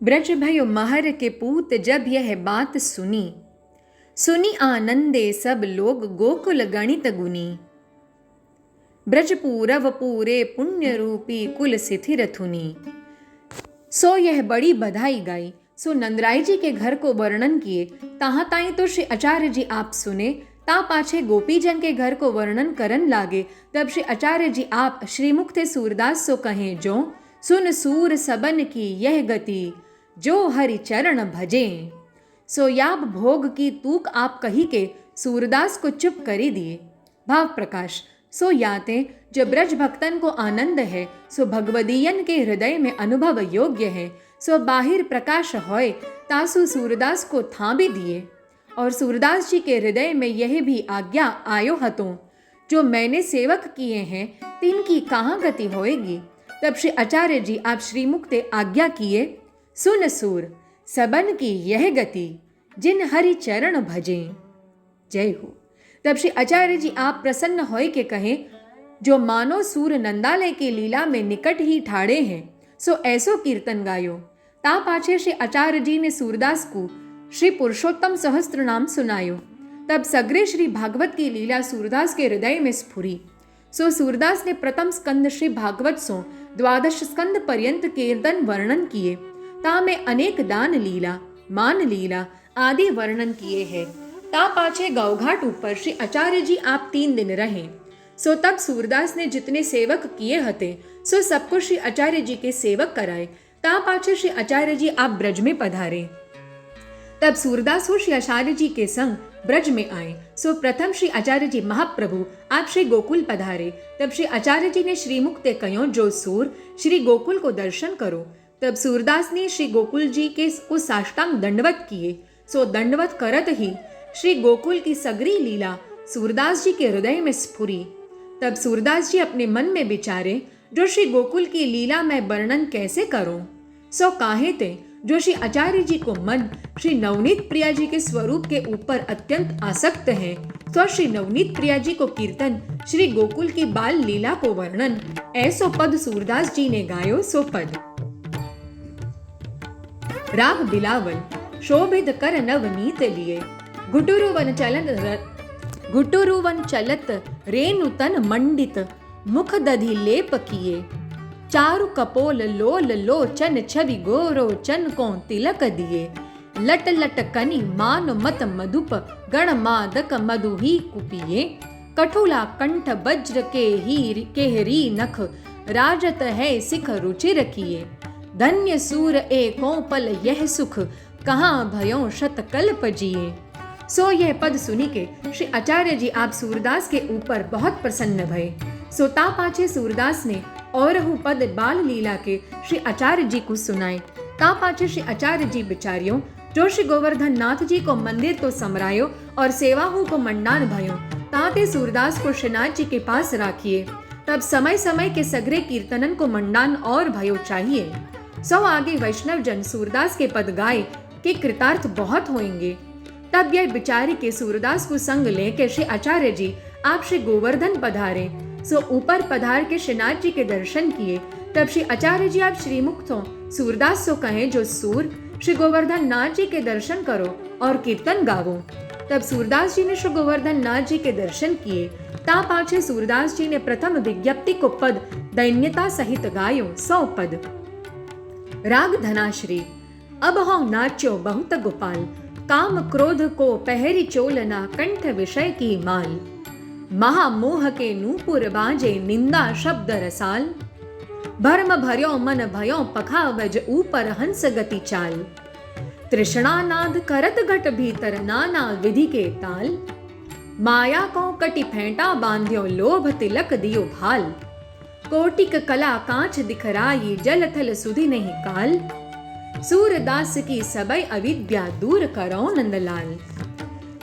ब्रज भयो महर के पूत जब यह बात सुनी, सुनी आनंदे सब लोग गोकुल गणित गुनी। ब्रज पूरव पूरे पुण्य रूपी कुल सिथिर थुनी। सो यह बड़ी बधाई गाई, सो नंदराय जी के घर को वर्णन किए। तहाँ ताई तो श्री आचार्य जी आप सुने, ता पाछे गोपीजन के घर को वर्णन करन लागे। तब श्री आचार्य जी आप श्रीमुख थे सूरदास सो कहें जो, सुन सूर सबन की यह गति, जो हरि चरण भजे। सो याब भोग की तूक आप कही के सूरदास को चुप करी दिए। भाव प्रकाश। सो याते जो ब्रज भक्तन को आनंद है, सो भगवदीयन के हृदय में अनुभव योग्य है। सो बाहिर प्रकाश होय, तासु सूरदास को था भी दिए। और सूरदास जी के हृदय में यह भी आज्ञा आयो हतो, जो मैंने सेवक किए हैं तिनकी कहाँ गति होएगी। तब श्री आचार्य जी आप श्रीमुख ते आज्ञा किए, सुन सूर सबन की यह गति, जिन हरि चरण भजे। जय हो। तब श्री आचार्य जी आप प्रसन्न होय के कहे, जो मानो सूर नंदालय की लीला में निकट ही ठाड़े हैं, सो ऐसो कीर्तन गायो। ता पाछे श्री आचार्य जी ने सूरदास को श्री पुरुषोत्तम सहस्त्र नाम सुनायो। तब सगरे श्री भागवत की लीला सूरदास के हृदय में स्फुरी। सो सूरदास ने प्रथम स्कंद श्री भागवत सो द्वादश स्कंद पर्यंत कीर्तन वर्णन किए। ता में अनेक दान लीला, मान लीला आदि वर्णन किए हैं। ता पाछे गौघाट ऊपर श्री आचार्य जी आप 3 दिन रहे। सो तब सूरदास ने जितने सेवक किए हते, सो सबको श्री आचार्य जी के सेवक कराए। ता पाछे श्री आचार्य जी आप ब्रज में पधारे। तब सूरदास हो श्री आचार्य जी के संग ब्रज में आए। सो प्रथम श्री आचार्य जी महाप्रभु आप श्री गोकुल पधारे। तब श्री आचार्य जी ने श्रीमुख ते कहो, जो सूर श्री गोकुल को दर्शन करो। तब सूरदास ने श्री गोकुल जी के को साष्टांग दंडवत किए। सो दंडवत करत ही श्री गोकुल की सगरी लीला सूरदास जी के हृदय में स्फुरी। तब सूरदास जी अपने मन में विचारे, जो श्री गोकुल की लीला मैं वर्णन कैसे करूं। सो काहे ते जो श्री आचार्य जी को मन श्री नवनीत प्रिया जी के स्वरूप के ऊपर अत्यंत आसक्त है, तो श्री नवनीत प्रिया जी को कीर्तन श्री गोकुल की बाल लीला को वर्णन ऐसो पद सूरदास जी ने गायो। सो पद राग बिलावल शोभित कर नवनीत लिए, घुटुरुवन चलत रेणु तन मंडित, मुख दधि लेप किए, चारु कपोल लोल लोचन छवि गोरोचन को तिलक दिए, लट लट कनि मान मत मधुप गण मादक मधु ही कुपिए, कठुला कंठ वज्र के ही केहरी नख, राजत है सिख रुचि रखिए, धन्य सूर एको पल यह सुख, कहाँ भयो शतकल्प जिए। सो यह पद सुनी के श्री आचार्य जी आप सूरदास के ऊपर बहुत प्रसन्न भये। सो ता पाछे सूरदास ने और पद बाल लीला के श्री आचार्य जी को सुनाए। ता पाछे श्री आचार्य जी बिचारियों, जो श्री गोवर्धन नाथ जी को मंदिर तो समरायो और सेवाहू को मंडान भयो, ताते सूरदास को श्रीनाथ जी के पास राखिए। तब समय समय के सगरे कीर्तनन को मंडान और भयो चाहिए। सो आगे वैष्णव जन सूरदास के पद गाए के कृतार्थ बहुत होंगे। तब यह बिचारी के सूरदास को संग लेके श्री आचार्य जी आप श्री गोवर्धन पधारे। सो ऊपर पधार के श्रीनाथ जी के दर्शन किए। तब श्री आचार्य जी आप श्रीमुख तो सूरदास सो कहे, जो सूर श्री गोवर्धन नाथ जी के दर्शन करो और कीर्तन गावो। तब सूरदास जी ने श्री गोवर्धन नाथ जी के दर्शन किए। ता पाछे सूरदास जी ने प्रथम विज्ञप्ति को पद दैन्यता सहित गायो। 100 पद राग धनाश्री। अब हो नाच्यो बहुत गोपाल, काम क्रोध को पहरी चोलना, कंठ विषय की माल, महामोह के नूपुर बाजे निंदा शब्द रसाल, भर्म भर्यो मन भयो पखावज ऊपर हंस गति चाल, तृष्णा नाद करत घट भीतर नाना विधि के ताल, माया को कटि फेंटा बांध्यो लोभ तिलक दियो भाल, कोटिक कला कांच दिखराई जल थल सुधि नहीं काल, सूरदास की सबई अविद्या दूर करो नंदलाल।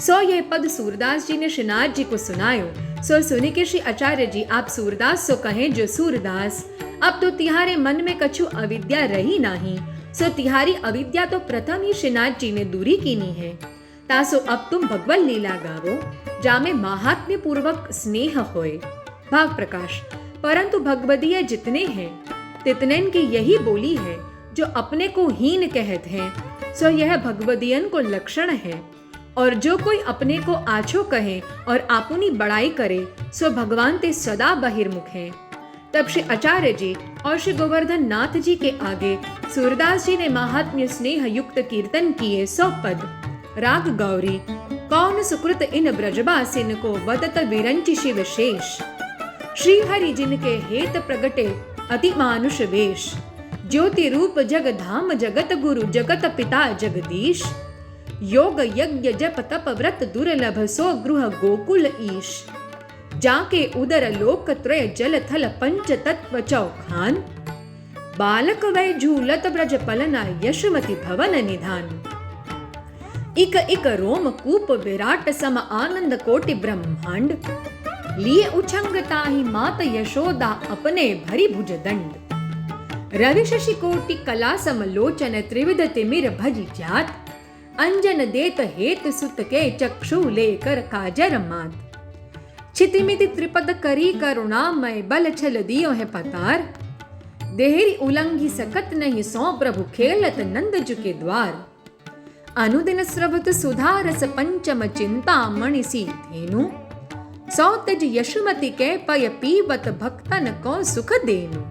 सो यह पद सूरदास जी ने श्रीनाथ जी को सुनायो। सो सुनी के श्री आचार्य जी आप सूरदास सो कहे, जो सूरदास अब तो तिहारे मन में कछु अविद्या रही नहीं। सो तिहारी अविद्या तो प्रथम ही श्रीनाथ जी ने दूरी कीनी है। तासो अब तुम भगवत लीला गावो, जामे महात्म्य पूर्वक स्नेह होए। भाव प्रकाश। परंतु भगवदीय जितने हैं तितनेन की यही बोली है, जो अपने को हीन कहत हैं, सो यह भगवदियन को लक्षण है। और जो कोई अपने को आछो कहे और आपुनी बड़ाई करे, सो भगवान ते सदा बहिर्मुख है। तब श्री आचार्य जी और श्री गोवर्धन नाथ जी के आगे सूरदास जी ने महात्म्य स्नेह युक्त कीर्तन किए 100 पद। राग गौरी। कौन सुकृत इन ब्रजबासिन को वदत विरंचि शिव शेष। श्री हरि जिनके हेत प्रगटे अति मानुष वेश। ज्योति रूप जग धाम जगत गुरु जगत पिता जगदीश। योग यज्ञ जप तप व्रत दुर्लभ सो गृह गोकुल ईश। जाके उदर लोक त्रय जल थल पंच तत्व चौखान। बालक वै झूलत ब्रज पलना यशमति भवन निधान। इक इक रोम कूप विराट सम आनंद कोटि ब्रह्मांड। लिए उछंग ताहि मात यशोदा अपने भरी भुज दंड। रवि शशि कोटि कला समलोचन त्रिविध तिमिर भजि जात। अंजन देत हेत सुत के चक्षु लेकर काजर मात। छितिमिति त्रिपद करी करुणामय बल छल दियो है पतार। देहरी उलंघी सकत नहीं सौ प्रभु खेलत नंद जुके द्वार। अनुदिन स्रवत सुधा रस पंचम चिंता मणि सी धेनु। सौ तज यशुमति के पय पीबत भक्तन को सुख देनु।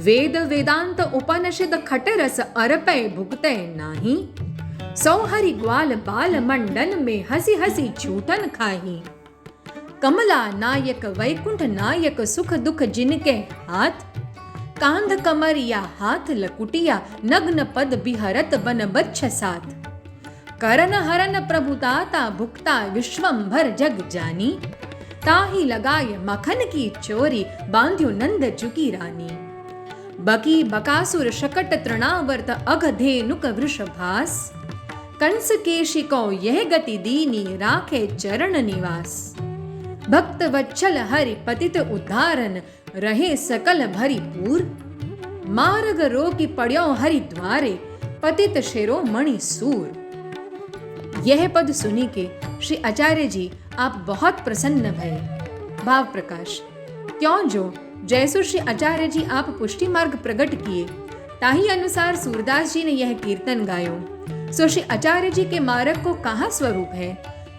वेद वेदांत उपनिषद खट रस अरपै भुगते नाही। सौ हरि ग्वाल बाल मंडन में हसी हसी छूटन खाही। कमला नायक वैकुंठ नायक सुख दुख जिनके हाथ। कांध कमरिया हाथ लकुटिया नग्न पद बिहरत बन बच्छ साथ। करन हरन प्रभुताता भुक्ता विश्वंभर जग जानी। ताही लगाय मखन की चोरी बांध्यो नंद चुकी रानी। बकी बकासुर शकट तृणावर्त अघधेनुक वृषभास। कंस केशिको यह गति दीनी राखे चरण निवास। भक्त वत्सल हरि पतित उद्धारन रहे सकल भरीपूर। मार्ग रोगी पड्यो हरि द्वारे पतित शिरोमणि सूर। यह पद सुनी के श्री आचार्य जी आप बहुत प्रसन्न भये। भाव प्रकाश। क्यों जो जैसो श्री आचार्य जी आप पुष्टि मार्ग प्रकट किए, ताही अनुसार सूरदास जी ने यह कीर्तन गायो। सो श्री आचार्य जी के मार्ग को कहाँ स्वरूप है,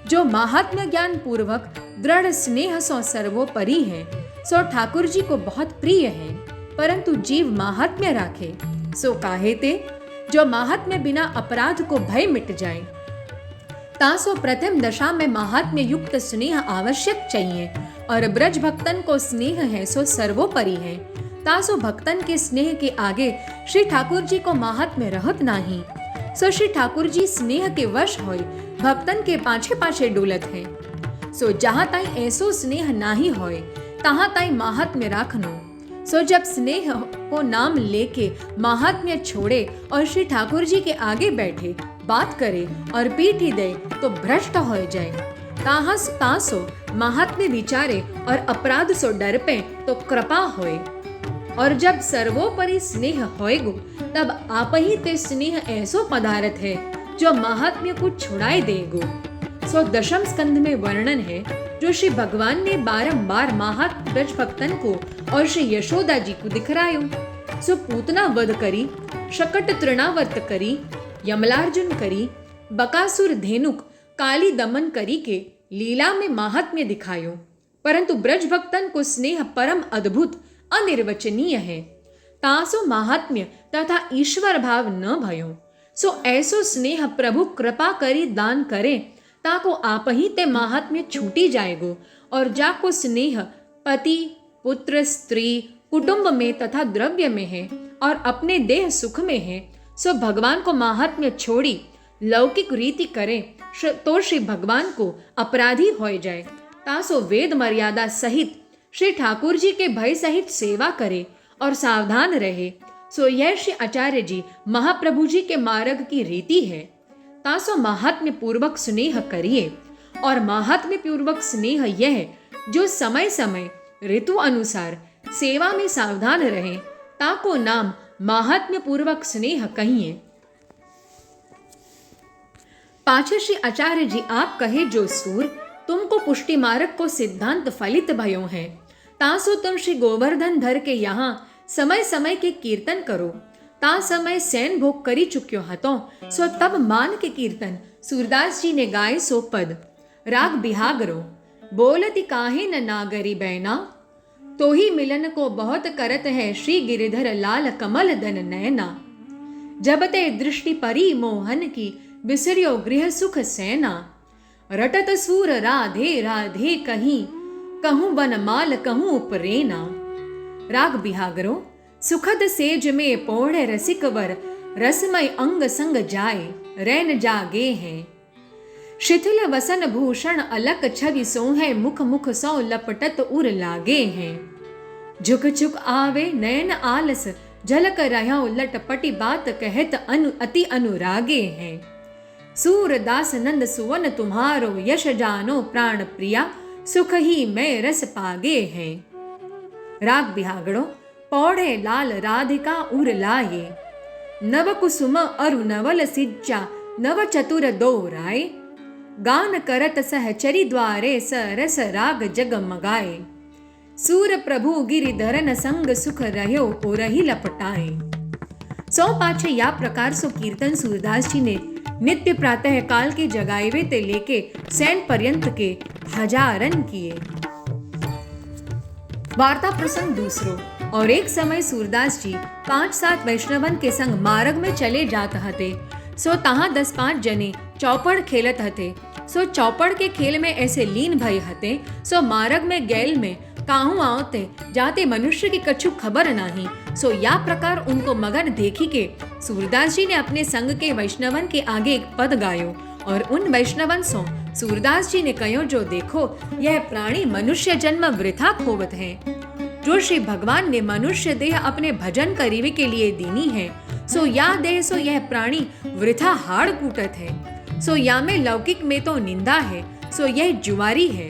जो महात्म्य ज्ञान पूर्वक दृढ़ स्नेह सो सर्वोपरि है, सो ठाकुर जी को बहुत प्रिय है। परंतु जीव महात्म्य राखे सो काहे ते, जो महात्म्य बिना अपराध को भय मिट जाए। तासो प्रथम दशा में महात्म्य युक्त स्नेह आवश्यक चाहिए, और ब्रज भक्तन को स्नेह है सो सर्वोपरि है। तासो भक्तन के स्नेह के आगे श्री ठाकुर जी को महात्म्य रहत नाही। सो श्री ठाकुर जी स्नेह के वश होय भक्तन के पाछे पाछे डोलत है। सो जहाँ ताई ऐसो स्नेह नाही होय, तहाँ ताई महात्म्य राखनो। सो जब स्नेह को नाम लेके महात्म्य छोड़े और श्री ठाकुर जी के आगे बैठे बात करे और पीठी दे तो भ्रष्ट हो जाए। तासो महात्म्य विचारे और अपराध सो डर पे तो कृपा होए। और जब सर्वोपरि स्नेह होएगो, तब आप ही ते स्नेह ऐसो पदार्थ है जो महात्म्य को छुड़ाए देगो। सो दशम स्कंध में वर्णन है जो श्री भगवान ने बारंबार महात्म ब्रज भक्तन को और श्री यशोदा जी को दिखरायो। सो पूतना वध करी, शकट तृणावर्त करी, यमलार्जुन करी, बकासुर धेनुक काली दमन करी के लीला में महात्म्य दिखायो। परंतु ब्रज भक्तन को स्नेह परम अद्भुत अनिर्वचनीय है। तासो महात्म्य तथा ईश्वर भाव न भयो। सो ऐसो स्नेह प्रभु कृपा करी दान करे, ताको आप ही ते महात्म्य छूटी जाएगो। और जाको स्नेह पति पुत्र स्त्री कुटुंब में तथा द्रव्य में है और अपने देह सुख में है, सो भगवान को महात्म्य छोड़ी लौकिक रीति करे तो श्री भगवान को अपराधी हो जाए। तासो वेद मर्यादा सहित श्री ठाकुर जी के भय सहित सेवा करे और सावधान रहे। सो यह श्री आचार्य जी महाप्रभु जी के मार्ग की रीति है। तासो महात्म्य पूर्वक स्नेह करिए। और महात्म्य पूर्वक स्नेह यह जो समय समय ऋतु अनुसार सेवा में सावधान रहे, ताको नाम महात्म्य पूर्वक स्नेह कहिए। पाछे श्री आचार्य जी आप कहे जो सूर तुमको पुष्टि मार्ग को सिद्धांत फलित भयो है, तासो तुम श्री गोवर्धन धर के यहाँ समय समय के कीर्तन करो। તા સમય સેન ભોગ કરી ચૂક્યો હતો. સો તબ માન કે કીર્તન सूरदासजीને ગાય સો પદ. રાગ બિહાગરો. बोलती काहे न नागरी बैना, तो ही मिलन को बहुत करत है श्री गिरिधर लाल कमल दन नैना. जब ते दृष्टि परी मोहन की बिसरियो गृह सुख सेना. रटत सूर राधे राधे कहीं, कहूँ बनमाल कहूँ उपरेना. राग बिहागरो. सुखद सेज में पोढ़े रसिकवर, रसमय अंग संग जाए रैन जागे हैं. शिथिल वसन भूषण अलक छवि सोहे, मुख मुख सौ लपटत उर लागे हैं. झुक झुक आवे नयन आलस, झलक रह्यो लटपटी बात कहत अति अनुरागे हैं. सूरदास नंद सुवन तुम्हारो, यश जानो प्राण प्रिया, सुख ही मैं रस पागे हैं. राग बिहागड़ो. पौड़े लाल राधिका उर लाए, नव कुसुम अरु नवल सिज्जा, नव चतुर दो राय. गान करत सहचरी द्वारे, सरस राग जगमगाए. सूर प्रभु गिरिधरन संग सुख रह्यो ओरही लपटाए. सौ पाछे या प्रकार सो कीर्तन सूरदास जी ने नित्य प्रातः काल के जगावे ते लेके सैन पर्यंत के हजारन किए. वार्ता प्रसंग दूसरो. और एक समय सूरदास जी 5-7 वैष्णवन के संग मार्ग में चले जात हते. सो तहाँ 10-5 जने चौपड़ खेलत हते. सो चौपड़ के खेल में ऐसे लीन भय हते. सो मार्ग में गैल में काहू आवते जाते मनुष्य की कछु खबर नहीं. सो या प्रकार उनको मगन देखी के सूरदास जी ने अपने संग के वैष्णवन के आगे एक पद गायो. और उन वैष्णवन सो सूरदास जी ने कहो, जो देखो यह प्राणी मनुष्य जन्म वृथा खोवत है. जो श्री भगवान ने मनुष्य देह अपने भजन करीवे के लिए दीनी है, सो या देह सो यह प्राणी वृथा हाड़ कूटत है. सो या में लौकिक में तो निंदा है, सो यह जुआरी है.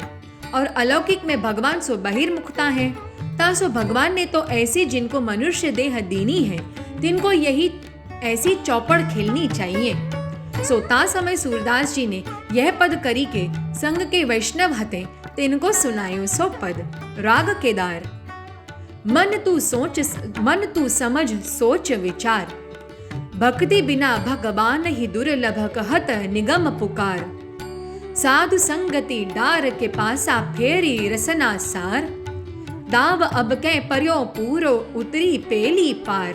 और अलौकिक में भगवान सो बहिर्मुखता है. ता सो भगवान ने तो ऐसी जिनको मनुष्य देह दीनी है, तिनको यही ऐसी चौपड़ खेलनी चाहिए. सो ता समय सूरदास जी ने यह पद करी के संग के वैष्णव हते तिनको सुनायो सो पद. राग केदार. मन तू समझ सोच विचार, भक्ति बिना भगवान ही दुर्लभ कहत निगम पुकार. साधु संगति डार के पासा फेरी रसना सार, दाव अब कै पर्यो पूरो उतरी पेली पार.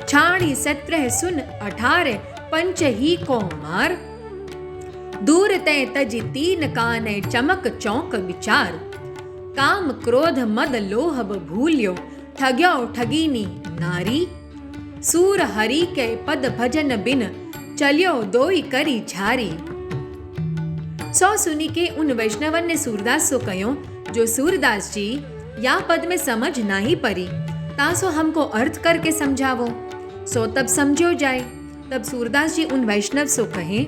छाड़ी 17 सुन 18 पंच ही को मार, दूर तय तज 3 काने चमक चौक विचार. काम क्रोध मद लोहब भूल्यो, ठग्यो ठगीनी नारी. सूर हरि के पद भजन बिन, चलियो दोई करी झारी. सौ सुनी के उन वैष्णवन ने सूरदास सो कहो, जो सूरदास जी या पद में समझ नाही परी, तासो हमको अर्थ करके समझावो. सो तब समझो जाए. तब सूरदास जी उन वैष्णव सो कहे,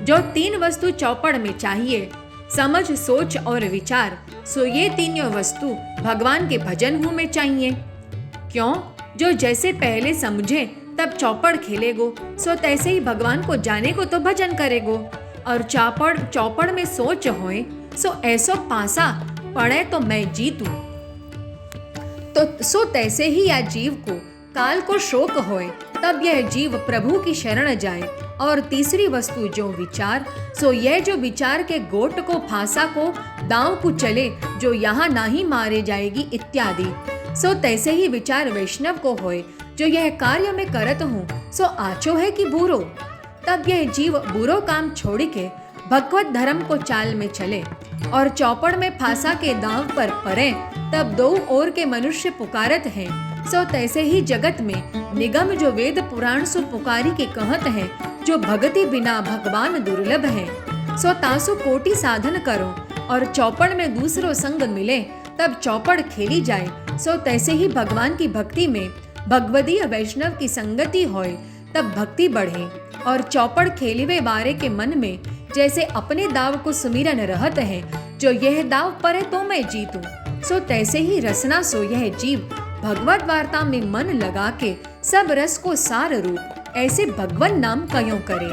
जो 3 वस्तु चौपड़ में चाहिए, समझ सोच और विचार, सो ये तीनों वस्तु भगवान के भजन हूँ में चाहिए. क्यों? जो जैसे पहले समझे तब चौपड़ खेलेगो, सो तैसे ही भगवान को जाने को तो भजन करेगो. और चौपड़ में सोच होए, सो ऐसो पासा पड़े तो मैं जीतूं. तो सो तैसे ही या जीव को काल को शोक होए, तब यह जीव प्रभु की शरण जाए. और तीसरी वस्तु जो विचार, सो यह जो विचार के गोट को फांसा को दांव को चले, जो यहाँ नहीं मारे जाएगी इत्यादि. सो तैसे ही विचार वैष्णव को होए, जो यह कार्य में करत हूँ, सो आछो है कि बुरो. तब यह जीव बुरो काम छोड़ के भगवत धर्म को चाल में चले और चौपड़ में फांसा के दांव पर पड़े. तब 2 ओर के मनुष्य पुकारत हैं. सो तैसे ही जगत में निगम जो वेद पुराण सो पुकारी के कहत है, जो भगति बिना भगवान दुर्लभ है. सो तासो कोटि साधन करो और चौपड़ में दूसरो संग मिले, तब चौपड़ खेली जाए. सो तैसे ही भगवान की भक्ति में भगवदीय वैष्णव की संगति होए, तब भक्ति बढ़े. और चौपड़ खेलिवे वारे के मन में जैसे अपने दाव को सुमिरन रहत है, जो यह दाव परे तो मैं जीतूं. सो तैसे ही रसना सो यह जीव भगवत वार्ता में मन लगा के सब रस को सार रूप ऐसे भगवन नाम कयो करे.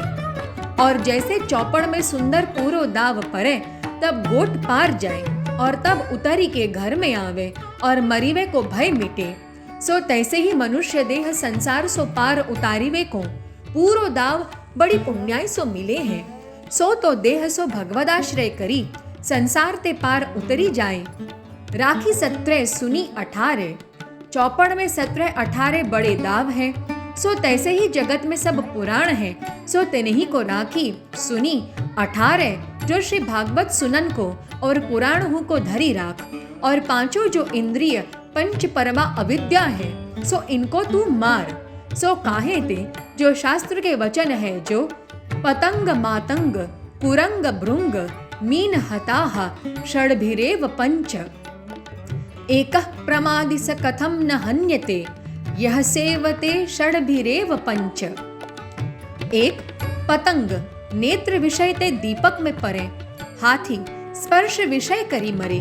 और जैसे चौपड़ में सुंदर पूरो दाव परे, तब गोट पार जाए और तब उतरी के घर में आवे और मरीवे को भय मिटे. सो तैसे ही मनुष्य देह संसार सो पार उतारिवे को पूरो दाव बड़ी पुण्याई सो मिले हैं। सो तो देह सो भगवदाश्रय करी संसार ते पार उतरी जाए। राखी 17 सुनी 18 चौपड़ में 17 18 बड़े दाव है। सो तैसे ही जगत में सब पुराण है। सो तेनेही को राखी सुनी 18 जो श्री भागवत सुनन को और पुराण हु को धरी राख। और पांचों जो इंद्रिय पंच परमा अविद्या है सो इनको तू मार। सो काहे ते जो शास्त्र के वचन है जो पतंग मातंग कुरंग भृंग मीन हताह षड्भिरेव पंच एकः प्रमादि स कथम न हन्यते यह सेवते षड्भिरेव पंच। एक पतंग नेत्र विषय ते दीपक में परे, हाथी स्पर्श विषय करी मरे,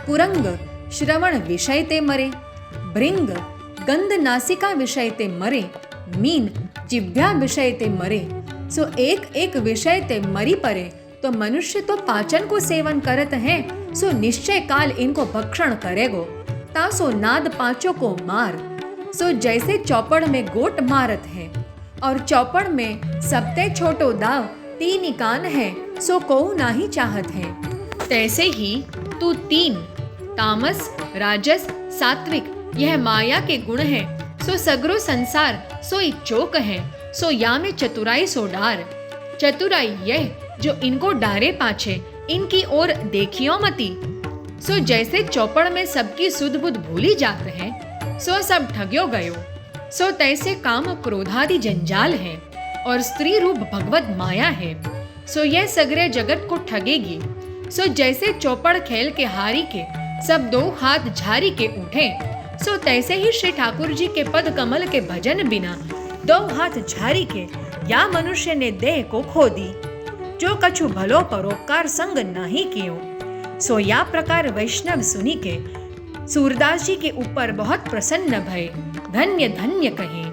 कुरंग श्रवण विषय ते मरे, भृंग गंध नासिका विषय ते मरे, मीन जिह्वा विषय ते मरे। सो एक एक विषय ते मरी परे। तो मनुष्य तो पाचन को सेवन करत है सो निश्चय काल इनको भक्षण करेगो। तासो नाद पांचों को मार। सो जैसे चौपड़ में गोट मारत है और चौपड़ में सबते छोटो दाव 3 कान है सो को नाही चाहत है। तैसे ही तू 3 तामस राजस सात्विक यह माया के गुण है। सो सगरो संसार सो इच्छोक है। सो या में चतुराई सो डार। चतुराई यह जो इनको डारे पाछे इनकी ओर देखियो मती। सो जैसे चौपड़ में सबकी सुध बुध भूली जात है सो सब ठग्यो गयो। सो तैसे काम क्रोधादि जंजाल है और स्त्री रूप भगवत माया है। सो यह सगरे जगत को ठगेगी। सो जैसे चौपड़ खेल के हारी के सब 2 हाथ झारी के उठे सो तैसे ही श्री ठाकुर जी के पद कमल के भजन बिना 2 हाथ झारी के या मनुष्य ने देह को खो दी। जो कछु भलो परोपकार संग नहीं कियो। सो या प्रकार वैष्णव सुनी के सूरदास जी के ऊपर बहुत प्रसन्न भय धन्य धन्य कहे।